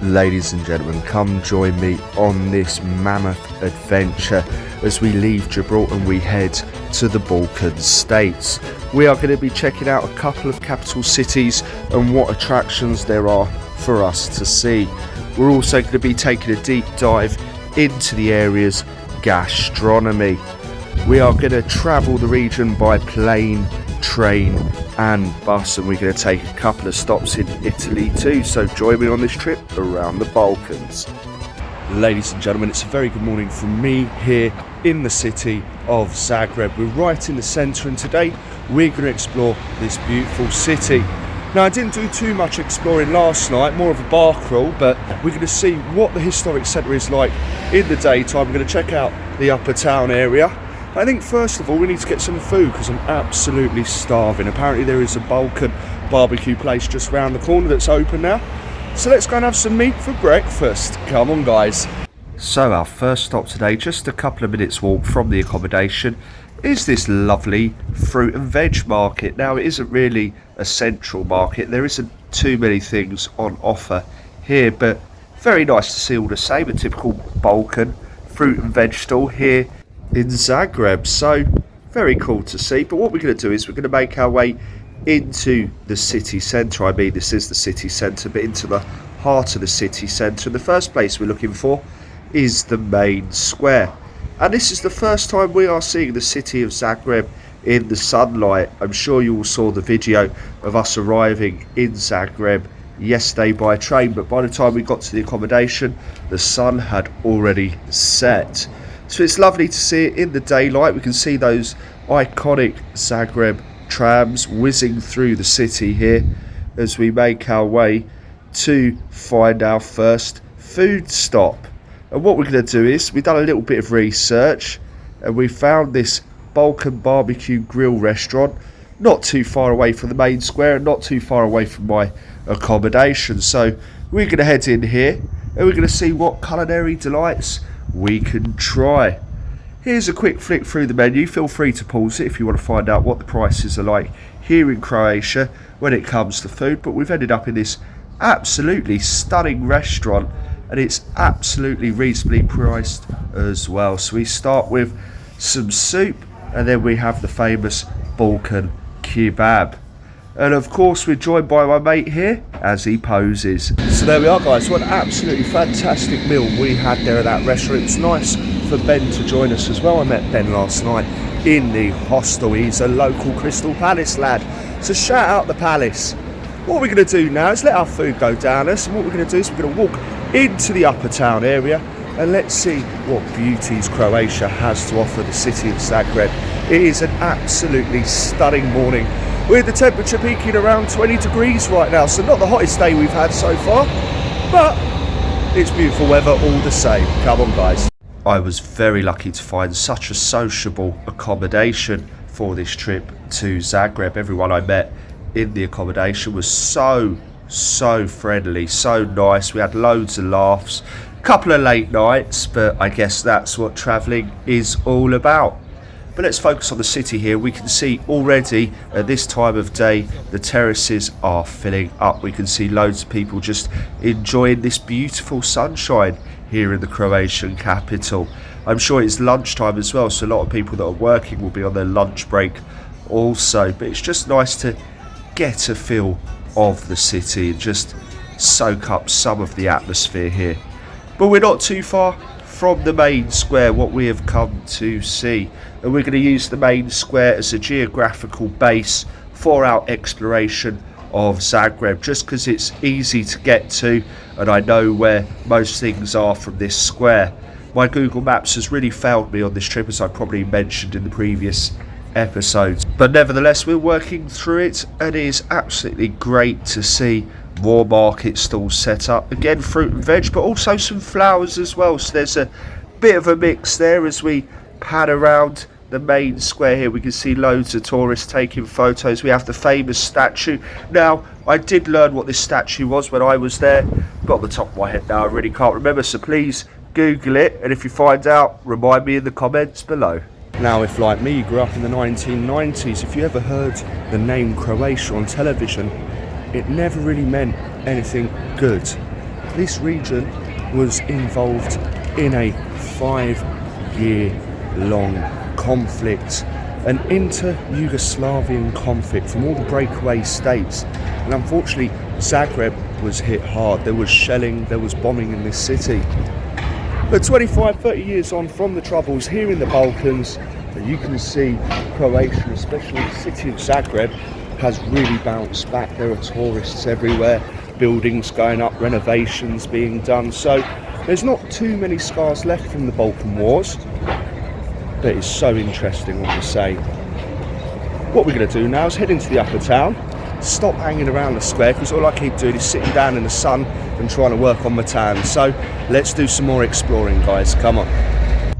Ladies and gentlemen, come join me on this mammoth adventure as we leave Gibraltar and we head to the Balkan states. We are going to be checking out a couple of capital cities and what attractions there are for us to see. We're also going to be taking a deep dive into the area's gastronomy. We are going to travel the region by plane, train and bus, and we're going to take a couple of stops in Italy too, so join me on this trip around the Balkans. Ladies and gentlemen, it's a very good morning from me here in the city of Zagreb. We're right in the centre, and today we're going to explore this beautiful city. Now, I didn't do too much exploring last night, more of a bar crawl, but we're going to see what the historic centre is like in the daytime. We're going to check out the Upper Town area. I think first of all we need to get some food because I'm absolutely starving. Apparently there is a Balkan barbecue place just round the corner that's open now. So let's go and have some meat for breakfast. Come on guys. So our first stop today, just a couple of minutes walk from the accommodation, is this lovely fruit and veg market. Now it isn't really a central market. There isn't too many things on offer here, but very nice to see all the same. A typical Balkan fruit and veg stall here in Zagreb, so very cool to see. But what we're going to do is we're going to make our way into the city centre. I mean, this is the city centre, but into the heart of the city centre. And the first place we're looking for is the main square, and this is the first time we are seeing the city of Zagreb in the sunlight. I'm sure you all saw the video of us arriving in Zagreb yesterday by train, but by the time we got to the accommodation the sun had already set. So it's lovely to see it in the daylight. We can see those iconic Zagreb trams whizzing through the city here as we make our way to find our first food stop. And what we're going to do is we've done a little bit of research and we found this Balkan barbecue grill restaurant not too far away from the main square and not too far away from my accommodation. So we're going to head in here and we're going to see what culinary delights we can try. Here's a quick flick through the menu. Feel free to pause it if you want to find out what the prices are like here in Croatia when it comes to food. But we've ended up in this absolutely stunning restaurant and it's absolutely reasonably priced as well. So we start with some soup and then we have the famous Balkan kebab. And of course we're joined by my mate here as he poses. So there we are guys, what an absolutely fantastic meal we had there at that restaurant. It's nice for Ben to join us as well. I met Ben last night in the hostel. He's a local Crystal Palace lad. So shout out the Palace. What we're going to do now is let our food go down us, and what we're going to do is we're going to walk into the Upper Town area and let's see what beauties Croatia has to offer the city of Zagreb. It is an absolutely stunning morning with the temperature peaking around 20 degrees right now, so not the hottest day we've had so far, but it's beautiful weather all the same. Come on guys. I was very lucky to find such a sociable accommodation for this trip to Zagreb. Everyone I met in the accommodation was so friendly, so nice. We had loads of laughs, a couple of late nights, but I guess that's what travelling is all about. But let's focus on the city here. We can see already at this time of day the terraces are filling up. We can see loads of people just enjoying this beautiful sunshine here in the Croatian capital. I'm sure it's lunchtime as well, so a lot of people that are working will be on their lunch break also. But it's just nice to get a feel of the city and just soak up some of the atmosphere here. But we're not too far from the main square, what we have come to see, and we're going to use the main square as a geographical base for our exploration of Zagreb, just because it's easy to get to and I know where most things are from this square. My Google Maps has really failed me on this trip, as I probably mentioned in the previous episodes, but nevertheless we're working through it and it is absolutely great to see more market stalls set up. Again, fruit and veg, but also some flowers as well, so there's a bit of a mix there. As we pan around the main square here we can see loads of tourists taking photos. We have the famous statue. Now I did learn what this statue was when I was there, but on the top of my head now I really can't remember, so please Google it, and if you find out remind me in the comments below. Now, if like me you grew up in the 1990s, if you ever heard the name Croatia on television, it never really meant anything good. This region was involved in a 5-year-long conflict, an inter-Yugoslavian conflict from all the breakaway states, and unfortunately Zagreb was hit hard. There was shelling, there was bombing in this city. But 25-30 years on from the troubles here in the Balkans, you can see Croatia, especially the city of Zagreb, has really bounced back. There are tourists everywhere, buildings going up, renovations being done. So there's not too many scars left from the Balkan Wars, but it's so interesting, what to say. What we're going to do now is head into the Upper Town, stop hanging around the square, because all I keep doing is sitting down in the sun and trying to work on my tan. So let's do some more exploring, guys, come on.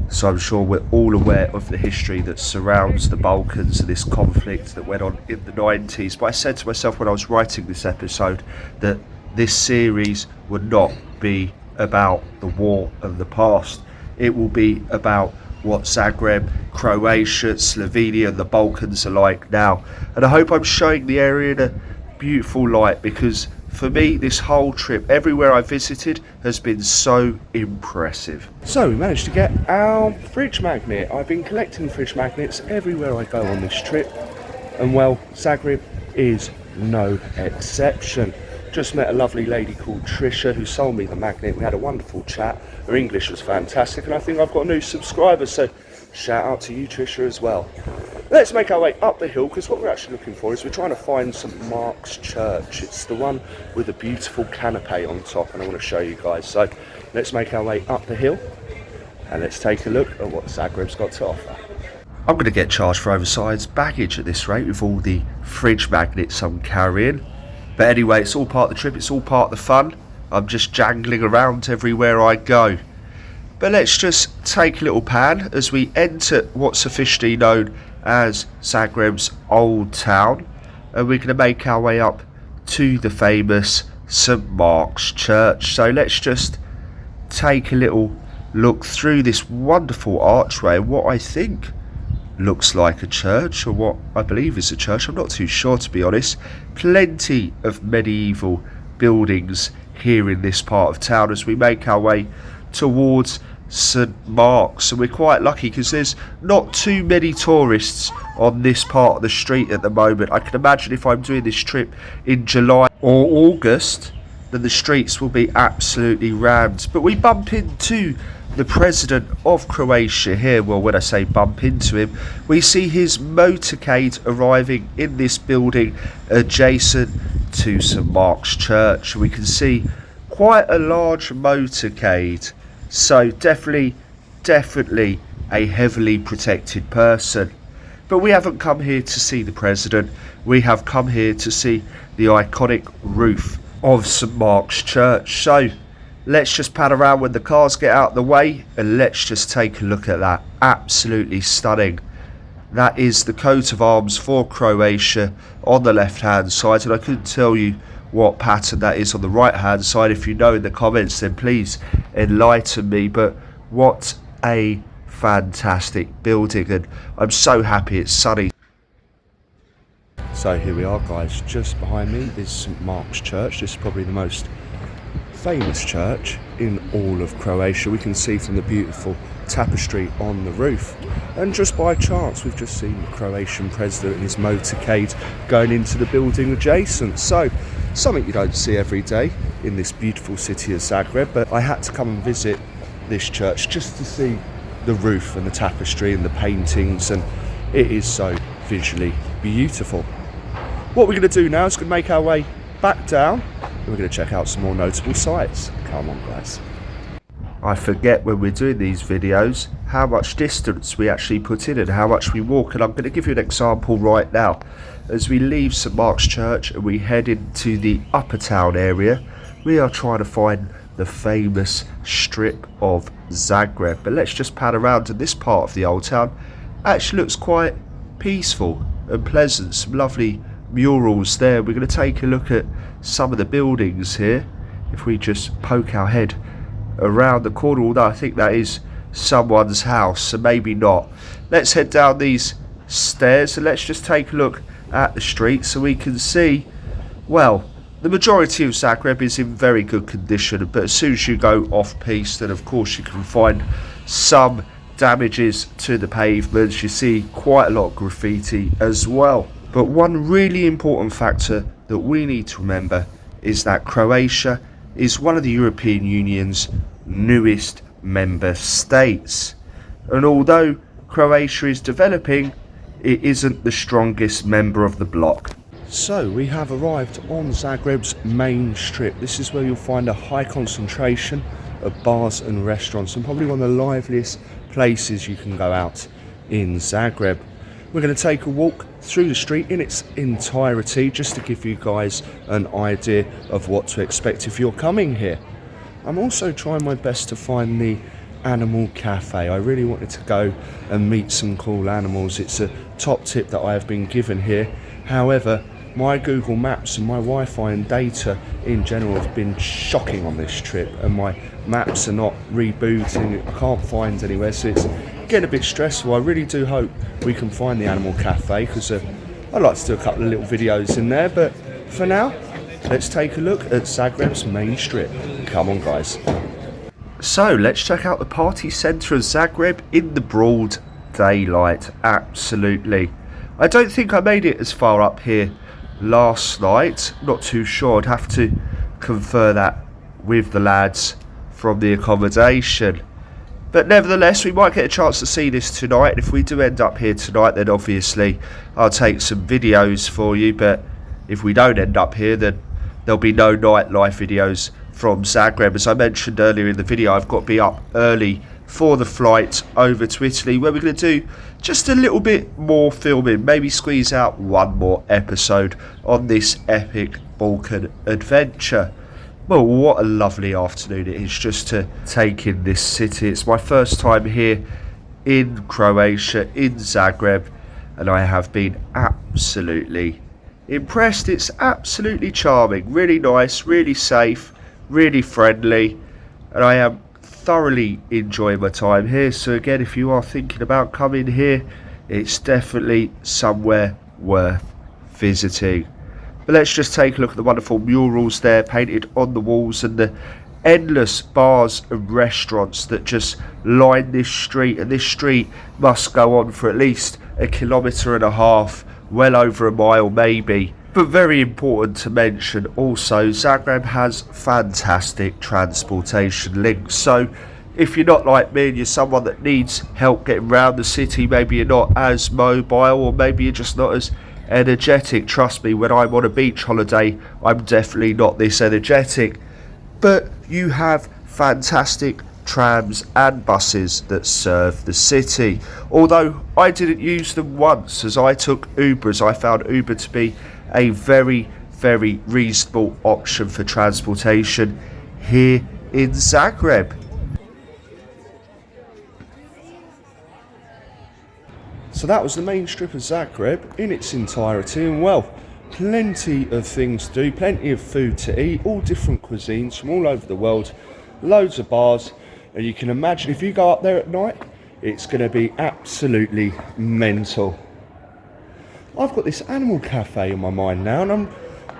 So I'm sure we're all aware of the history that surrounds the Balkans and this conflict that went on in the 90s. But I said to myself when I was writing this episode that this series would not be about the war of the past. It will be about what Zagreb, Croatia, Slovenia and the Balkans are like now. And I hope I'm showing the area in a beautiful light, because for me this whole trip, everywhere I visited, has been so impressive. So we managed to get our fridge magnet. I've been collecting fridge magnets everywhere I go on this trip, and well, Zagreb is no exception. Just met a lovely lady called Trisha who sold me the magnet. We had a wonderful chat. Her English was fantastic, and I think I've got a new subscriber, so shout out to you, Trisha, as well. Let's make our way up the hill, because what we're actually looking for is we're trying to find St Mark's Church. It's the one with a beautiful canopy on top, and I want to show you guys. So let's make our way up the hill and let's take a look at what Zagreb's got to offer. I'm going to get charged for oversized baggage at this rate with all the fridge magnets I'm carrying. But anyway, it's all part of the trip, it's all part of the fun. I'm just jangling around everywhere I go. But let's just take a little pan as we enter what's officially known as Zagreb's Old Town, and we're going to make our way up to the famous St Mark's Church. So let's just take a little look through this wonderful archway, what I think looks like a church, or what I believe is a church. I'm not too sure, to be honest. Plenty of medieval buildings here in this part of town as we make our way towards St Mark's, and we're quite lucky because there's not too many tourists on this part of the street at the moment. I can imagine if I'm doing this trip in July or August, then the streets will be absolutely rammed. But we bump into the president of Croatia here. Well, when I say bump into him, we see his motorcade arriving in this building adjacent to St Mark's Church. We can see quite a large motorcade. So definitely a heavily protected person. But we haven't come here to see the president. We have come here to see the iconic roof of St Mark's Church. So let's just pan around when the cars get out of the way, and let's just take a look at that. Absolutely stunning. That is the coat of arms for Croatia on the left hand side, and I couldn't tell you what pattern that is on the right hand side. If you know in the comments, then please enlighten me. But what a fantastic building, and I'm so happy it's sunny. So here we are, guys. Just behind me is St Mark's Church. This is probably the most famous church in all of Croatia. We can see from the beautiful tapestry on the roof, and just by chance we've just seen the Croatian president and his motorcade going into the building adjacent. So something you don't see every day in this beautiful city of Zagreb, but I had to come and visit this church just to see the roof and the tapestry and the paintings, and it is so visually beautiful. What we're going to do now is going to make our way back down, and we're going to check out some more notable sites. Come on, guys. I forget when we're doing these videos how much distance we actually put in and how much we walk, and I'm going to give you an example right now. As we leave St Mark's Church and we head into the Upper Town area, we are trying to find the famous strip of Zagreb. But let's just pan around, and this part of the Old Town actually looks quite peaceful and pleasant. Some lovely murals there. We're going to take a look at some of the buildings here. If we just poke our head around the corner, although I think that is someone's house, so maybe not. Let's head down these stairs and let's just take a look at the street so we can see, well, The majority of Zagreb is in very good condition, but as soon as you go off-piste, then of course you can find some damages to the pavements. You see quite a lot of graffiti as well. But one really important factor that we need to remember is that Croatia is one of the European Union's newest member states. And although Croatia is developing, it isn't the strongest member of the bloc. So we have arrived on Zagreb's main strip. This is where you'll find a high concentration of bars and restaurants, and probably one of the liveliest places you can go out in Zagreb. We're going to take a walk through the street in its entirety just to give you guys an idea of what to expect if you're coming here. I'm also trying my best to find the animal cafe. I really wanted to go and meet some cool animals. It's a top tip that I have been given here. However, my Google Maps and my Wi-Fi and data in general have been shocking on this trip, and my maps are not rebooting. I can't find anywhere, so it's getting a bit stressful. I really do hope we can find the animal cafe, because I'd like to do a couple of little videos in there. But for now, let's take a look at Zagreb's main strip. Come on, guys. So let's check out the party centre of Zagreb in the broad daylight. Absolutely. I don't think I made it as far up here last night. Not too sure. I'd have to confer that with the lads from the accommodation. But nevertheless, we might get a chance to see this tonight. And if we do end up here tonight, then obviously I'll take some videos for you. But if we don't end up here, then there'll be no nightlife videos from Zagreb. As I mentioned earlier in the video, I've got to be up early for the flight over to Italy, where we're going to do just a little bit more filming, maybe squeeze out one more episode on this epic Balkan adventure. Well, what a lovely afternoon it is just to take in this city. It's my first time here in Croatia, in Zagreb, and I have been absolutely impressed. It's absolutely charming, really nice, really safe, really friendly, and I am thoroughly enjoying my time here. So again, if you are thinking about coming here, it's definitely somewhere worth visiting. But let's just take a look at the wonderful murals there painted on the walls, and the endless bars and restaurants that just line this street. And this street must go on for at least 1.5 kilometers, well over a mile maybe. But very important to mention also, Zagreb has fantastic transportation links. So if you're not like me and you're someone that needs help getting around the city, maybe you're not as mobile, or maybe you're just not as energetic. Trust me, when I'm on a beach holiday, I'm definitely not this energetic. But you have fantastic trams and buses that serve the city. Although I didn't use them once, as I took Uber, as I found Uber to be a very, very reasonable option for transportation here in Zagreb. So that was the main strip of Zagreb in its entirety, and well, plenty of things to do, plenty of food to eat, all different cuisines from all over the world, loads of bars, and you can imagine if you go up there at night, it's going to be absolutely mental. I've got this animal cafe in my mind now, and I'm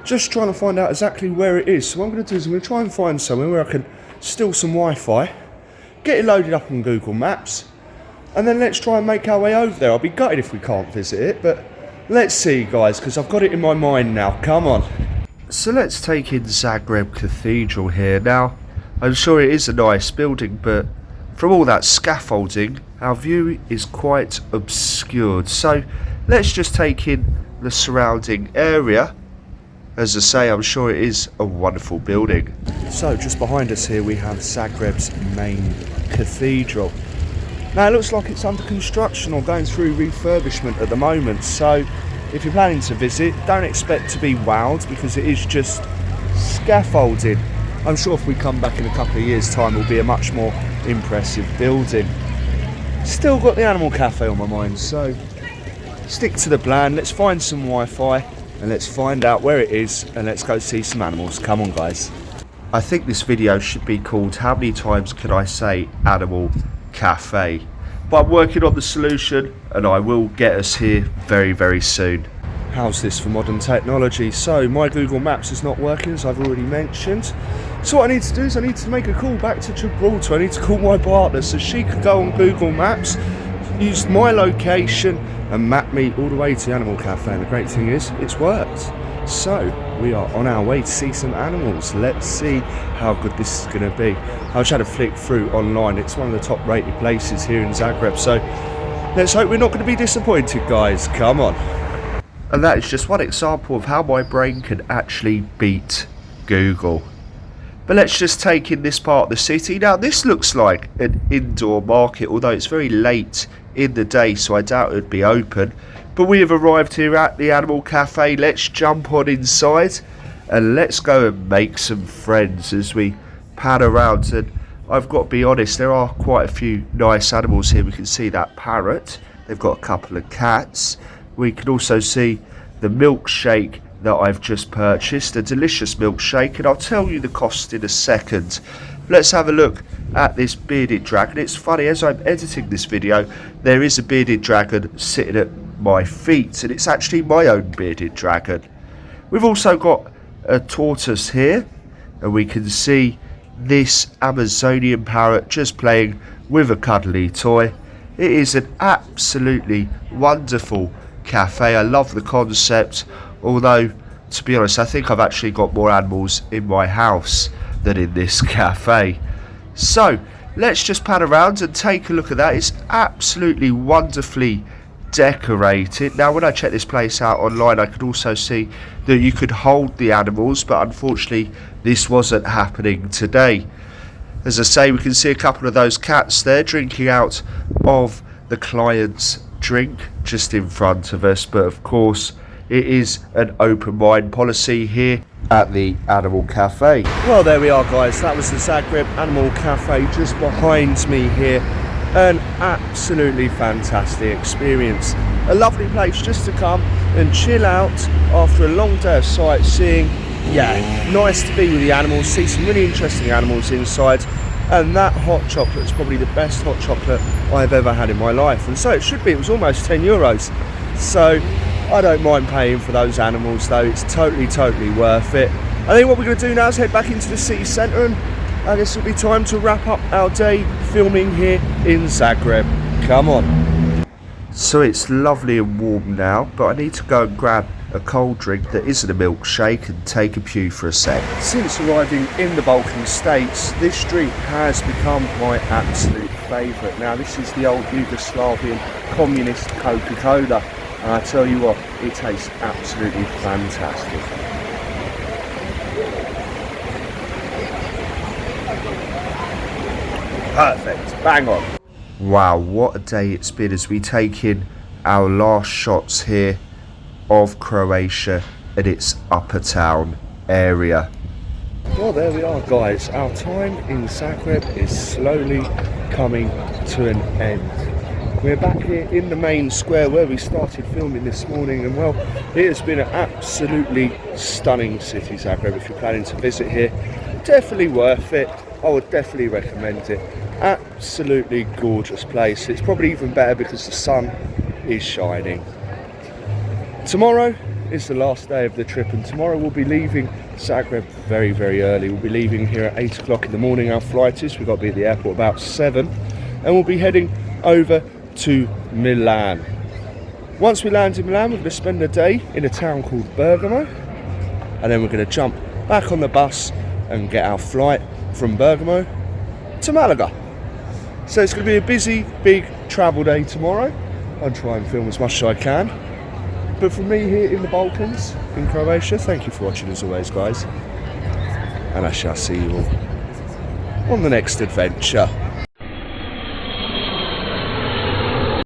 just trying to find out exactly where it is. So what I'm going to do is I'm going to try and find somewhere where I can steal some Wi-Fi, get it loaded up on Google Maps, and then let's try and make our way over there. I'll be gutted if we can't visit it, but let's see, guys, because I've got it in my mind now. Come on. So let's take in Zagreb Cathedral here. Now, I'm sure it is a nice building, but from all that scaffolding, our view is quite obscured. So let's just take in the surrounding area. As I say, I'm sure it is a wonderful building. So just behind us here we have Zagreb's main cathedral. Now it looks like it's under construction or going through refurbishment at the moment, so if you're planning to visit, don't expect to be wowed, because it is just scaffolding. I'm sure if we come back in a couple of years' time, it will be a much more impressive building. Still got the animal cafe on my mind, so stick to the plan. Let's find some Wi-Fi and let's find out where it is, and let's go see some animals. Come on, guys. I think this video should be called "How many times can I say animal cafe?" But I'm working on the solution, and I will get us here very, very soon. how's this for modern technology? So my Google Maps is not working, as I've already mentioned. So what I need to do is I need to make a call back to Gibraltar. I need to call my partner so she could go on Google Maps, use my location and map me all the way to the animal cafe. And the great thing is, it's worked. So we are on our way to see some animals. Let's see how good this is going to be. I just had a flick through online. It's one of the top rated places here in Zagreb. So let's hope we're not going to be disappointed, guys. Come on. And that is just one example of how my brain can actually beat Google. But let's just take in this part of the city. Now this looks like an indoor market, although it's very late in the day, so I doubt it would be open. But we have arrived here at the animal cafe. Let's jump on inside and let's go and make some friends as we pan around. And I've got to be honest, there are quite a few nice animals here. We can see that parrot. They've got a couple of cats. We can also see the milkshake that I've just purchased, a delicious milkshake, and I'll tell you the cost in a second. Let's have a look at this bearded dragon. It's funny, as I'm editing this video, there is a bearded dragon sitting at my feet, and it's actually my own bearded dragon. We've also got a tortoise here, and we can see this Amazonian parrot just playing with a cuddly toy. It is an absolutely wonderful cafe. I love the concept, although to be honest, I think I've actually got more animals in my house than in this cafe. So let's just pan around and take a look at that. It's absolutely wonderfully decorated. Now when I checked this place out online, I could also see that you could hold the animals, but unfortunately this wasn't happening today. As I say, we can see a couple of those cats there drinking out of the client's drink just in front of us, but of course it is an open mind policy here at the Animal Cafe. Well, there we are, guys. That was the Zagreb Animal Cafe just behind me here. An absolutely fantastic experience. A lovely place just to come and chill out after a long day of sightseeing. Yeah, nice to be with the animals, see some really interesting animals inside. And that hot chocolate is probably the best hot chocolate I've ever had in my life. And so it should be. It was almost €10. So I don't mind paying for those animals though. It's totally worth it. I think what we're going to do now is head back into the city centre, and I guess it'll be time to wrap up our day filming here in Zagreb. Come on. So it's lovely and warm now, but I need to go and grab a cold drink that isn't a milkshake and take a pew for a sec. Since arriving in the Balkan states, this street has become my absolute favourite. Now this is the old Yugoslavian communist Coca-Cola, and I tell you what, it tastes absolutely fantastic. Perfect, bang on. Wow, what a day it's been as we take in our last shots here of Croatia and its Upper Town area. Well, there we are, guys. Our time in Zagreb is slowly coming to an end. We're back here in the main square where we started filming this morning, and well, it has been an absolutely stunning city, Zagreb. If you're planning to visit here, definitely worth it. I would definitely recommend it. Absolutely gorgeous place. It's probably even better because the sun is shining. Tomorrow is the last day of the trip, and tomorrow we'll be leaving Zagreb very early. We'll be leaving here at 8 o'clock in the morning. Our flight is, we've got to be at the airport about 7, and we'll be heading over to Milan. Once we land in Milan, we're going to spend a day in a town called Bergamo, and then we're going to jump back on the bus and get our flight from Bergamo to Malaga. So it's going to be a busy, big travel day tomorrow. I'll try and film as much as I can. But from me here in the Balkans, in Croatia, thank you for watching as always, guys. And I shall see you all on the next adventure.